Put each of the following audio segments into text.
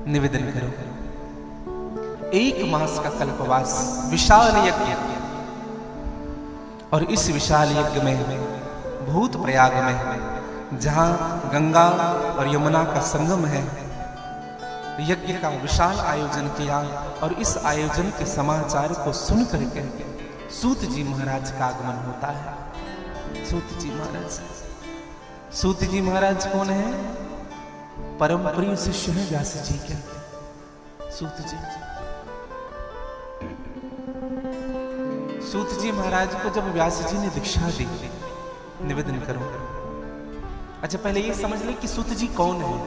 निवेदन करो। 1 मास का कल्पवास विशाल यज्ञ, और इस विशाल यज्ञ में भूत प्रयाग में जहां गंगा और यमुना का संगम है, यज्ञ का विशाल आयोजन किया। और इस आयोजन के समाचार को सुन करके सूत जी महाराज का आगमन होता है। सूत जी महाराज, सूत जी महाराज कौन है? परम प्रिय शिष्य है व्यास जी के। सूत जी, सूत जी महाराज को जब व्यास जी ने दीक्षा दी, निवेदन करो। अच्छा, पहले ये समझ ले कि सूत जी कौन है।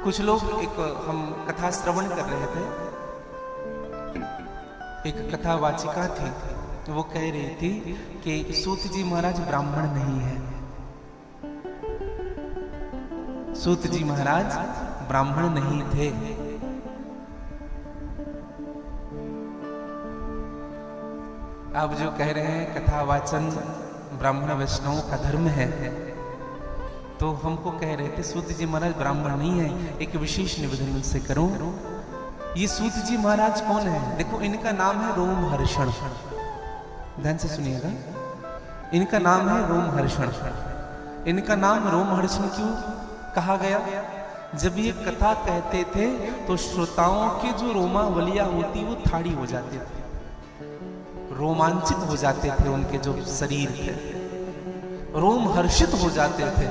कुछ लोग, एक हम कथा श्रवण कर रहे थे, एक कथा वाचिका थी, वो कह रही थी कि सूत जी महाराज ब्राह्मण नहीं है। सूत जी महाराज ब्राह्मण नहीं थे। आप जो कह रहे हैं कथा वाचन ब्राह्मण वैष्णवों का धर्म है, तो हमको कह रहे थे सूत जी महाराज ब्राह्मण नहीं है। एक विशेष निवेदन से करूं, ये सूत जी महाराज कौन है? देखो, इनका नाम है रोमहर्षण। ध्यान से सुनिएगा, इनका नाम है रोमहर्षण। इनका नाम रोमहर्षण क्यों कहा गया? जब ये कथा कहते थे तो श्रोताओं की जो रोमावलियां होती वो ठाड़ी हो जाते थे, रोमांचित हो जाते थे, उनके जो शरीर थे रोमहर्षित हो जाते थे।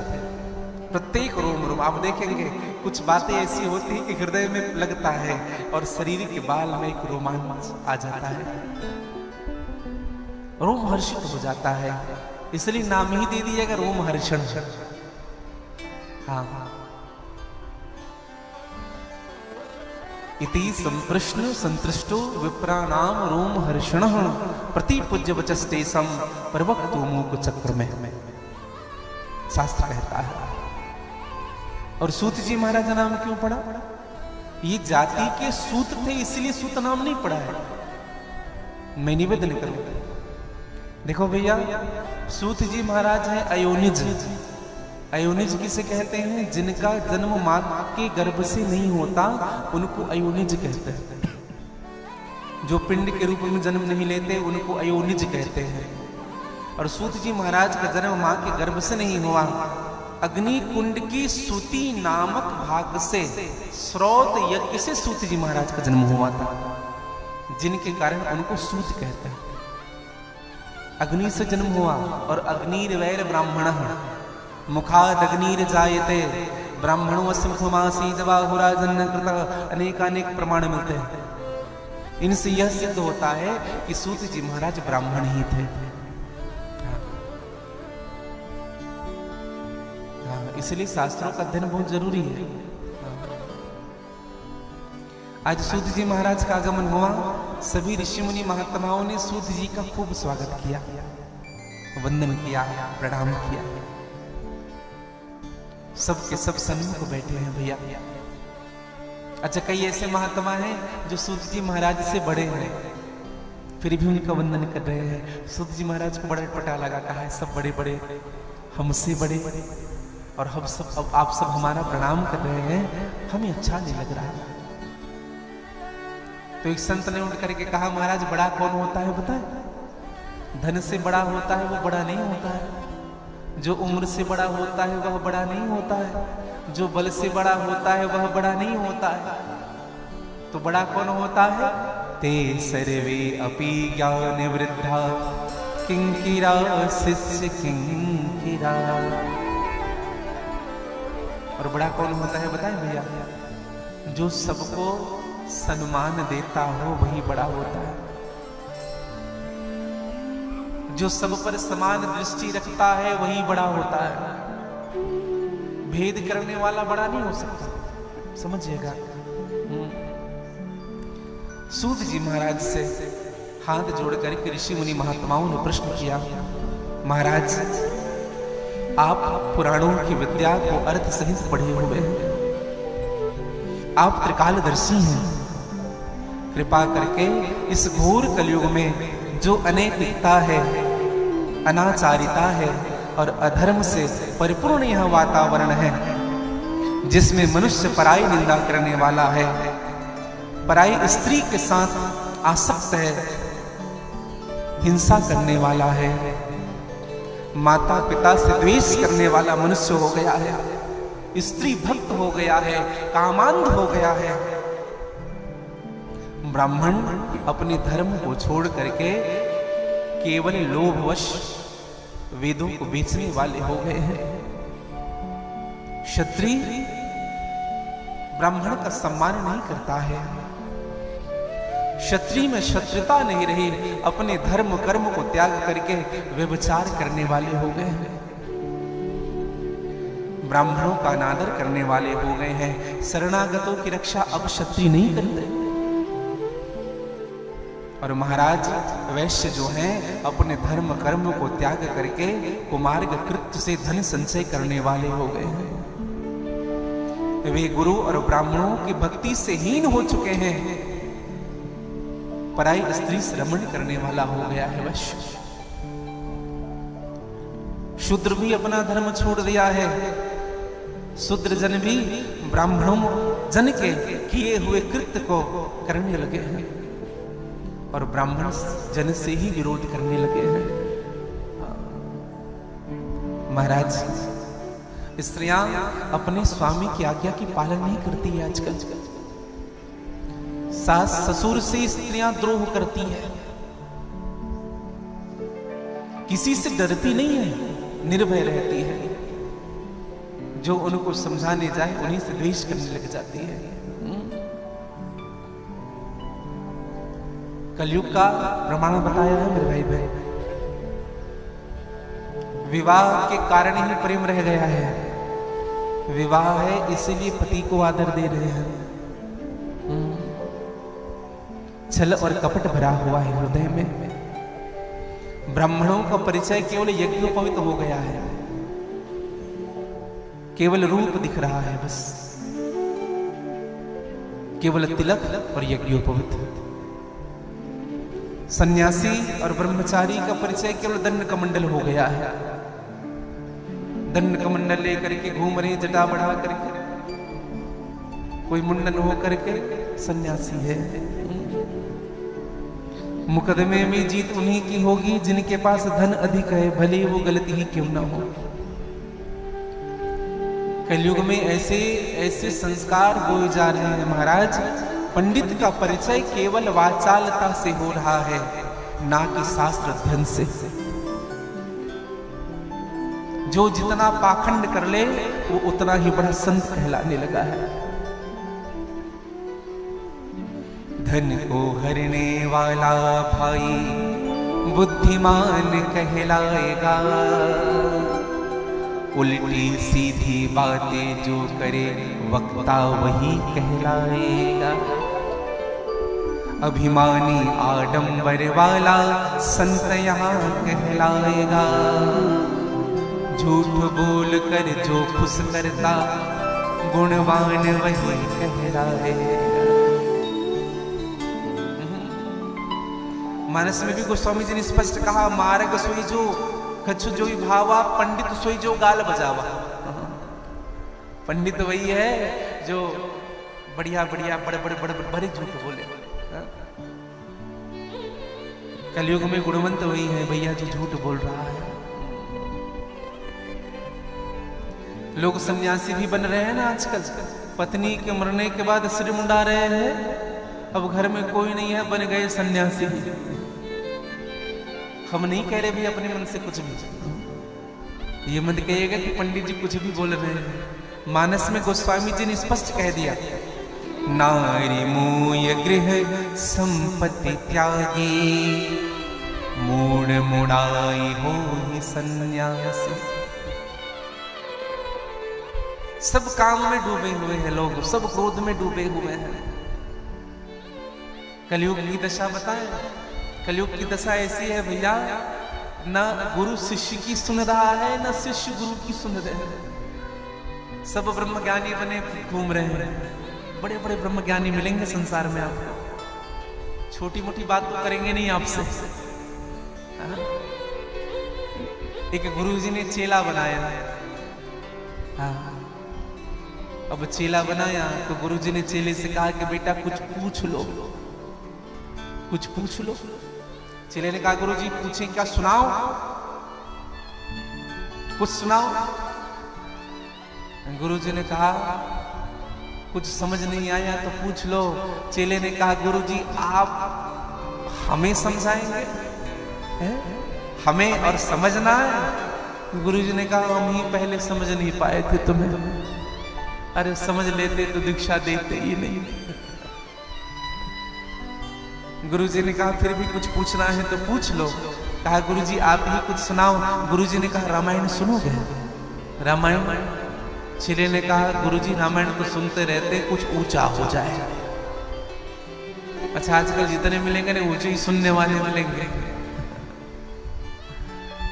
प्रत्येक रोम, आप देखेंगे कुछ बातें ऐसी होती है कि हृदय में लगता है और शरीर के बाल में एक रोमांच आ जाता है, रोमहर्षित हो जाता है। इसलिए नाम ही दे दिया गया रोमहर्षण। हाँ, इति संप्रश्न संतृष्टो विप्राणाम रोमहर्षणः प्रतिपूज्य वचस्तेषां प्रवक्तु मूक चक्र में, शास्त्र कहता है। और सूत जी महाराज का नाम क्यों पड़ा? ये जाति के सूत थे, इसलिए सूत नाम नहीं पड़ा है। मैं निवेदन करूं, देखो भैया, सूत जी महाराज है अयोनिज। अयोनिज किसे कहते हैं? जिनका जन्म मां के गर्भ से नहीं होता, उनको अयोनिज कहते हैं। जो पिंड के रूप में जन्म नहीं लेते, उनको अयोनिज कहते हैं। और सूत जी महाराज का जन्म मां के गर्भ से नहीं हुआ, अग्नि कुंड की सूती नामक भाग से, स्रोत यज्ञ से सूत जी महाराज का जन्म हुआ था, जिनके कारण उनको सूत कहते हैं। अग्नि से जन्म हुआ, और अग्निर्वैर ब्राह्मणः मुखाद अग्निर जायते ब्राह्मणो असंभमासी जवाहुराजन्य कृतः। अनेकानेक प्रमाण मिलते हैं। इनसे यह सिद्ध होता है कि सूत जी महाराज ब्राह्मण ही थे। इसलिए शास्त्रों का अध्ययन बहुत जरूरी है। आज सूत जी महाराज का आगमन हुआ, सभी ऋषि मुनि महात्माओं ने सूत जी का खूब स्वागत किया, वंदन किया, प्रणाम किया। सब के सब सन्मुख बैठे हैं भैया। अच्छा, कई ऐसे महात्मा हैं जो सूत जी महाराज से बड़े हैं, फिर भी उनका वंदन कर रहे हैं। सूत जी महाराज को बड़ा पटा लगा, कहा है सब बड़े बड़े, हमसे बड़े, और हम सब, अब आप सब हमारा प्रणाम कर रहे हैं, हमें अच्छा नहीं लग रहा। तो एक संत ने उठ करके कहा, महाराज बड़ा कौन होता है बताए? धन से बड़ा होता है वो बड़ा नहीं होता है, जो उम्र से बड़ा होता है वह बड़ा नहीं होता है, जो बल से बड़ा होता है वह बड़ा नहीं होता है। तो बड़ा कौन होता है? ते सर्वे अपि ज्ञान वृद्धा किंकिरा शिष्य किंकिरा। और बड़ा कौन होता है बताएं भैया? जो सबको सम्मान देता हो वही बड़ा होता है, जो सब पर समान दृष्टि रखता है वही बड़ा होता है। भेद करने वाला बड़ा नहीं हो सकता, समझिएगा। सूत जी महाराज से हाथ जोड़कर के ऋषि मुनि महात्माओं ने प्रश्न किया, महाराज आप पुराणों की विद्या को अर्थ सहित पढ़े हुए हैं, आप त्रिकालदर्शी हैं, कृपा करके इस घोर कलयुग में जो अनैतिकता है, अनाचारिता है और अधर्म से परिपूर्ण यह वातावरण है, जिसमें मनुष्य पराई निंदा करने वाला है, पराई स्त्री के साथ आसक्त है, हिंसा करने वाला है, माता पिता से द्वेष करने वाला मनुष्य हो गया है, स्त्री भक्त हो गया है, कामांध हो गया है। ब्राह्मण अपने धर्म को छोड़ करके केवल लोभवश वेदों को बेचने वाले हो गए हैं। क्षत्रिय ब्राह्मण का सम्मान नहीं करता है। क्षत्रिय में क्षत्रियता नहीं रही, अपने धर्म कर्म को त्याग करके व्यभिचार करने वाले हो गए हैं। ब्राह्मणों का अनादर करने वाले हो गए हैं। शरणागतों की रक्षा अब क्षत्रिय नहीं करते। और महाराज वैश्य जो हैं अपने धर्म कर्म को त्याग करके कुमार्ग कृत्य से धन संचय करने वाले हो गए हैं। वे गुरु और ब्राह्मणों की भक्ति से हीन हो चुके हैं। पराई स्त्री से रमण करने वाला हो गया है वैश्य। शूद्र भी अपना धर्म छोड़ दिया है। शूद्र जन भी ब्राह्मणों जन के किए हुए कृत्य को करने लगे हैं और ब्राह्मण जन से ही विरोध करने लगे हैं। महाराज स्त्रियां अपने स्वामी की आज्ञा की पालन नहीं करती है आजकल। सास ससुर से स्त्रियां द्रोह करती है, किसी से डरती नहीं है, निर्भय रहती है। जो उनको समझाने जाए उन्हीं से द्वेष करने लग जाती है। कलयुग का प्रमाण बताया है मेरे भाई बहन। विवाह के कारण ही प्रेम रह गया है। विवाह है इसीलिए पति को आदर दे रहे हैं। छल और कपट भरा हुआ है हृदय में। ब्राह्मणों का परिचय केवल यज्ञोपवीत हो गया है, केवल रूप दिख रहा है बस, केवल तिलक और यज्ञोपवीत। सन्यासी और ब्रह्मचारी का परिचय केवल दंड कमंडल हो गया है। दंड कमंडल लेकर के घूम रहे, जटा बढ़ा करके, कोई मुंडन हो करके सन्यासी है। मुकदमे में जीत उन्हीं की होगी जिनके पास धन अधिक है, भले वो गलती ही क्यों ना हो। कलयुग में ऐसे ऐसे संस्कार बोए जा रहे हैं महाराज। पंडित का परिचय केवल वाचालता से हो रहा है, ना कि शास्त्र अध्ययन से। जो जितना पाखंड कर ले वो उतना ही बड़ा संत कहलाने लगा है। धन को हरने वाला भाई बुद्धिमान कहलाएगा, उल्टी सीधी बातें जो करे वक्ता वही कहलाएगा। अभिमानी आडंबर वाला संत यहाँ कहलाएगा, झूठ बोल कर जो खुश करता गुणवान वही कहलाएगा। मानस में भी गोस्वामी जी ने स्पष्ट कहा, मार्ग सोई जो कछु जो भावा, पंडित सोई जो गाल बजावा। पंडित वही है जो बढ़िया बढ़िया बड़े बड़े बड़े बड़े झूठ बोले। कलयुग में गुणवंत वही है भैया जो झूठ बोल रहा है। लोग सन्यासी भी बन रहे हैं ना आजकल। पत्नी के मरने के बाद सिर मुंडा रहे हैं, अब घर में कोई नहीं है, बन गए सन्यासी। हम नहीं कह रहे भी अपने मन से कुछ भी, ये मत कहिएगा कि पंडित जी कुछ भी बोल रहे हैं। मानस में गोस्वामी जी ने स्पष्ट कह दिया, नारी मूय गृह संपत्ति त्यागी, मूड मुड़ाई हो ही सन्यासी। सब काम में डूबे हुए हैं लोग, सब क्रोध में डूबे हुए हैं। कलयुग की दशा बताएं। कलयुग की दशा ऐसी है भैया, ना गुरु शिष्य की सुन रहा है, ना शिष्य गुरु की सुन रहे हैं। सब ब्रह्मज्ञानी बने घूम रहे हैं। बड़े बड़े ब्रह्मज्ञानी मिलेंगे संसार में आपको, छोटी मोटी बात तो करेंगे नहीं आपसे। एक गुरु जी ने चेला बनाया, अब चेला बनाया तो गुरुजी ने चेले से कहा कि बेटा कुछ पूछ लो, कुछ पूछ लो। चेले ने कहा गुरुजी पूछे क्या, सुनाओ, कुछ सुनाओ। गुरुजी ने कहा कुछ समझ नहीं आया तो पूछ लो। चेले ने कहा गुरुजी आप हमें समझाएंगे, हमें और समझना है। गुरुजी ने कहा हम ही पहले समझ नहीं पाए थे तुम्हें, अरे समझ लेते तो दीक्षा देते ही नहीं। गुरुजी ने कहा फिर भी कुछ पूछना है तो पूछ लो। कहा गुरुजी आप ही कुछ सुनाओ। गुरुजी ने कहा रामायण सुनोगे, रामायण। चेले ने कहा गुरुजी रामायण तो सुनते रहते, कुछ ऊंचा हो जाए। अच्छा आजकल जितने मिलेंगे ना ऊंचे ही सुनने वाले मिलेंगे,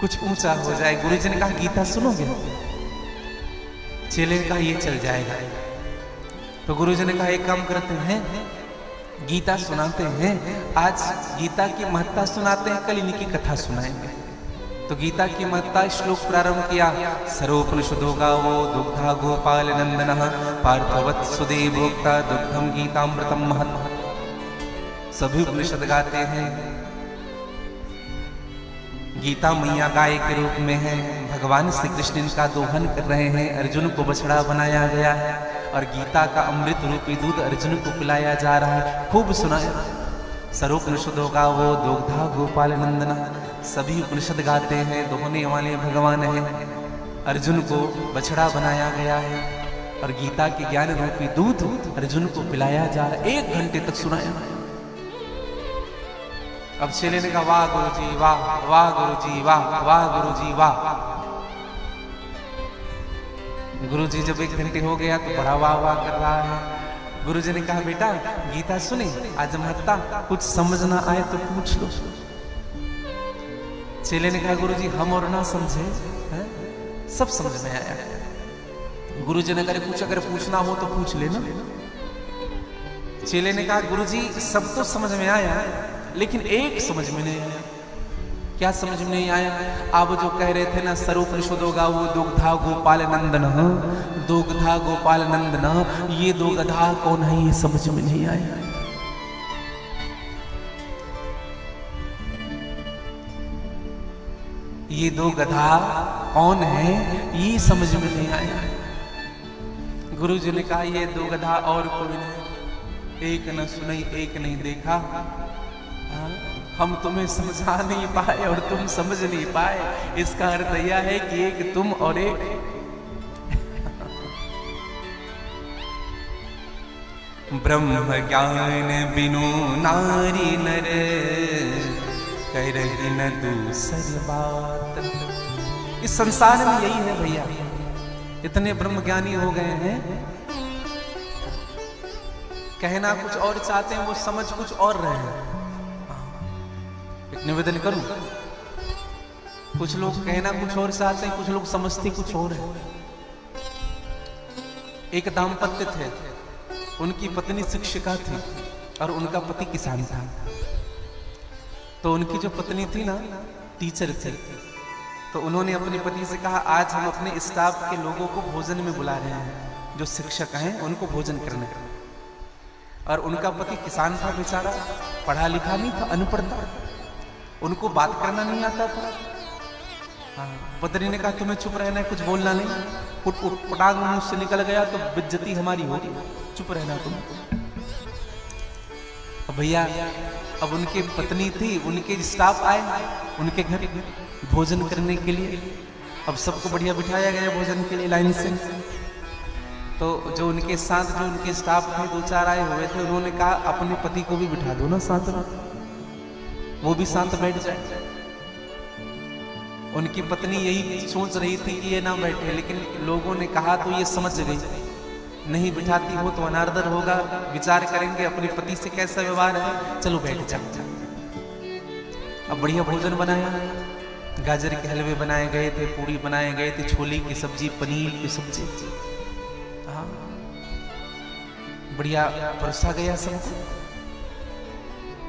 कुछ ऊंचा हो जाए। गुरुजी ने कहा गीता सुनोगे। चेले ने कहा ये चल जाएगा। तो गुरुजी ने कहा एक काम करते हैं, गीता सुनाते हैं, आज गीता की महत्ता सुनाते हैं, कल इनकी कथा सुनाएंगे। तो गीता की महत्ता श्लोक प्रारंभ किया, सर्वोपनिषदो गावो दुग्धा गोपाल नंदनः पार्थवत् सुदेवोक्ता दुग्धम गीतामृतम महत्। सभी उपनिषद गाते हैं, गीता मैया गाय के रूप में है। भगवान श्री कृष्ण इनका दोहन कर रहे हैं, अर्जुन को बछड़ा बनाया गया है और गीता का अमृत रूपी दूध अर्जुन को पिलाया जा रहा है। खूब सुनाया। सर्वोपनिषदों का वो दुग्धा गोपाल नंदना, सभी उपनिषद गाते हैं, दोहने वाले भगवान हैं। अर्जुन को बछड़ा बनाया गया है और गीता के ज्ञान रूपी दूध अर्जुन को पिलाया जा रहा है। 1 घंटे तक सुनाया। अब चेले ने कहा वाह गुरुजी वाह, वाह गुरुजी वाह, वाह गुरुजी वाह। गुरुजी जब 1 घंटे हो गया तो बड़ा वाह वाह कर रहा है। गुरुजी ने कहा बेटा गीता सुनी, आज महत्ता कुछ समझ ना आए तो पूछ लो। चेले ने कहा गुरुजी हम और ना समझे है? सब समझ में आया। गुरुजी ने कहा पूछ, अगर पूछना हो तो पूछ लेना। चेले ने कहा गुरुजी सब तो समझ में आया लेकिन एक समझ में नहीं आया। क्या समझ में नहीं आया? आप जो कह रहे थे ना सर्वोपनिषदो गावो दुग्धा गोपाल नंदन, दुग्धा गोपाल नंदन, ये दो गधा कौन है ये समझ में नहीं आया। ये दो गधा कौन है ये समझ में नहीं आया। गुरुजी ने कहा ये दो गधा और कोई नहीं, एक न सुनी एक नहीं देखा। हम तुम्हें समझा नहीं पाए और तुम समझ नहीं पाए, इसका अर्थ यह है कि एक तुम और एक ब्रह्म ज्ञान बिनु नारी नर करहि न दूसरी बात। इस संसार में यही है भैया, इतने ब्रह्म ज्ञानी हो गए हैं, कहना कुछ और चाहते हैं, वो समझ कुछ और रहे हैं। एक निवेदन करूं, कुछ लोग कहना कुछ और चाहते हैं, कुछ लोग समझते कुछ और है। एक दाम्पत्य थे, उनकी पत्नी शिक्षिका थी और उनका पति किसान था। तो उनकी जो पत्नी थी ना टीचर थी, तो उन्होंने अपने पति से कहा आज हम अपने स्टाफ के लोगों को भोजन में बुला रहे हैं, जो शिक्षक हैं उनको भोजन करने। और उनका पति किसान था बेचारा, पढ़ा लिखा नहीं था, अनपढ़ था, उनको बात करना नहीं आता था। पत्नी ने कहा तुम्हें चुप रहना है, कुछ बोलना नहीं। पटांग मुंह से निकल गया तो बेइज्जती हमारी होगी, चुप रहना तुम। भैया अब उनकी पत्नी थी, उनके स्टाफ आए उनके घर भोजन करने के लिए। अब सबको बढ़िया बिठाया गया भोजन के लिए लाइन से। तो जो उनके साथ जो उनके स्टाफ थे 2-4 आए हुए थे, उन्होंने कहा अपने पति को भी बिठा दो ना साथ में, वो भी साथ बैठ जाए। उनकी पत्नी यही सोच रही थी कि ये ना बैठे, लेकिन लोगों ने कहा तो ये समझ गई, नहीं बिठाती हो तो अनादर होगा, विचार करेंगे अपने पति से कैसा व्यवहार है, चलो बैठ जाओ। अब बढ़िया भोजन बनाया, गाजर के हलवे बनाए गए थे, पूरी बनाए गए थे, छोले की सब्जी, पनीर की सब्जी, हाँ बढ़िया परोसा गया सबको।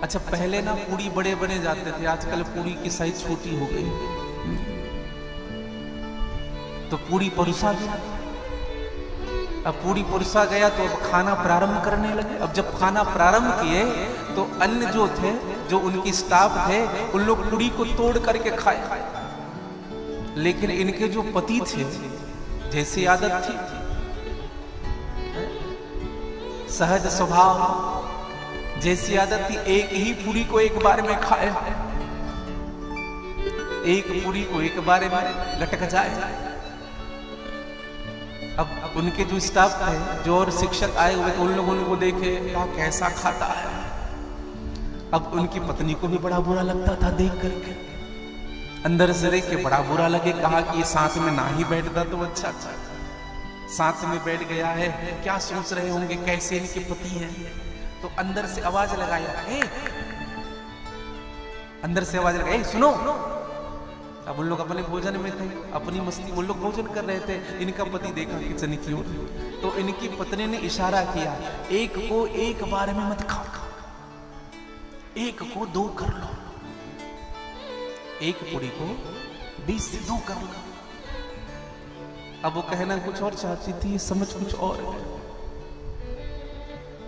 अच्छा पहले ना पूरी बड़े बने जाते थे, आजकल पूरी की साइज छोटी हो गई। तो पूरी परोसा गया। अब पूरी पुरसा गया तो अब खाना प्रारंभ करने लगे। अब जब खाना प्रारंभ किए तो अन्य जो थे, जो उनकी स्टाफ थे, उन लोग पूरी को तोड़ करके खाए। लेकिन इनके जो पति थे, जैसी आदत थी, सहज स्वभाव, जैसी आदत थी, एक ही पूरी को एक बार में खाए, एक पूरी को एक बार में लटक जाए। अब उनके जो स्टाफ थे, जो और शिक्षक आए हुए थे, उन लोगों को देखे कैसा खाता है। अब उनकी पत्नी को भी बड़ा बुरा लगता था देख करके, अंदर से देख के बड़ा बुरा लगे। कहा कि ये साथ में ना ही बैठता तो अच्छा था, साथ में बैठ गया है, क्या सोच रहे होंगे, कैसे इनके पति हैं। तो अंदर से आवाज लगाया, अंदर से आवाज लगाई, सुनो। अब उन लोग अपने भोजन में थे, अपनी मस्ती, वो लोग भोजन कर रहे थे। इनका पति देखा किचन की ओर, तो इनकी पत्नी ने इशारा किया, एक को एक बार में मत खाओ, एक को दो कर लो, एक पूरी को 20 से 2 कर लो। अब वो कहना कुछ और चाहती थी, समझ कुछ और है।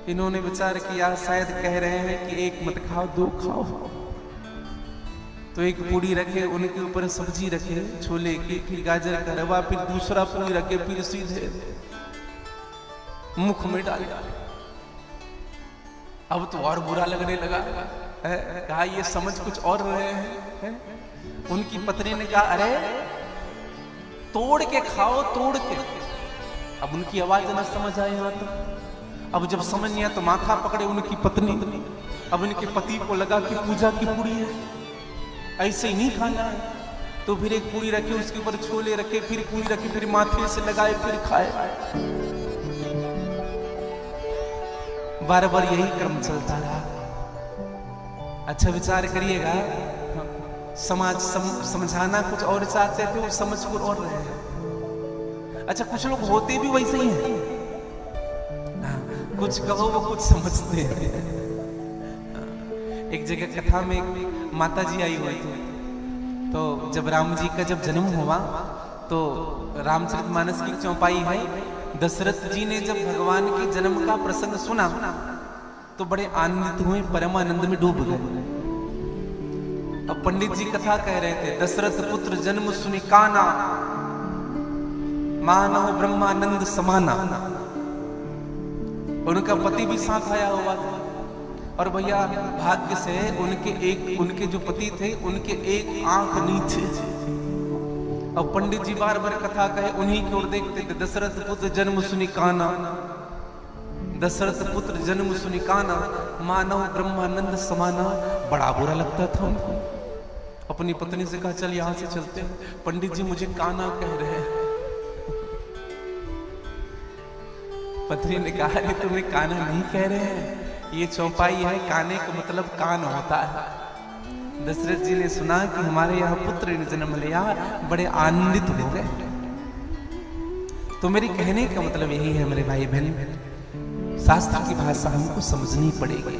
इन्होंने विचार किया, शायद कह रहे हैं कि एक मत खाओ 2 खाओ। तो एक पूरी रखे, उनके ऊपर सब्जी रखे, छोले की, फिर गाजर का रवा, फिर दूसरा पूरी रखे, फिर सीधे मुख में डाल। अब तो और बुरा लगने लगा, कहा ये समझ कुछ और रहे हैं। उनकी पत्नी ने कहा, अरे तोड़ के खाओ, तोड़ के। अब उनकी आवाज ना समझ आई यहाँ तक। अब जब समझ नहीं आया तो माथा पकड़े उनकी पत्नी। अब इनके पति को लगा कि पूजा की पूरी है, ऐसे ही नहीं खाना है। तो फिर एक पूरी रखे, उसके ऊपर छोले रखे, फिर पूरी रखे, फिर माथे से लगाए, फिर खाए। बार बार यही क्रम चलता रहा। अच्छा विचार करिएगा, समाज समझाना कुछ और चाहते थे, वो समझ कुछ और रहे हैं। अच्छा कुछ लोग होते भी वैसे ही हैं, कुछ कहो वो कुछ समझते हैं। एक जगह कथा में एक माता जी आई हुई थी, तो जब राम जी का जब जन्म हुआ तो रामचरितमानस की चौपाई है, दशरथ जी ने जब भगवान के जन्म का प्रसंग सुना तो बड़े आनंदित हुए, परमानंद में डूब गए। अब पंडित जी कथा कह रहे थे, दशरथ पुत्र जन्म सुनि काना, मानव ब्रह्मानंद समाना। उनका पति भी साथ आया हुआ था, और भैया भाग्य से उनके जो पति थे, उनके एक आंख नीचे। अब पंडित जी बार बार कथा कहे, उन्हीं की ओर देखते थे। दशरथ पुत्र जन्म सुनि काना, दशरथ पुत्र जन्म सुनि काना, मानव ब्रह्मानंद समाना। बड़ा बुरा लगता था उनको। अपनी पत्नी से कहा, चल यहां से चलते हैं, पंडित जी मुझे काना कह रहे हैं। पत्नी ने कहा, ये तुम्हें काना नहीं कह रहे हैं, ये चौपाई है, काने का मतलब कान होता है। दशरथ जी ने सुना कि हमारे यहाँ पुत्र ने जन्म लिया, बड़े आनंदित हो गए। तो मेरी कहने का मतलब यही है मेरे भाई बहन, शास्त्र की भाषा हमको समझनी पड़ेगी।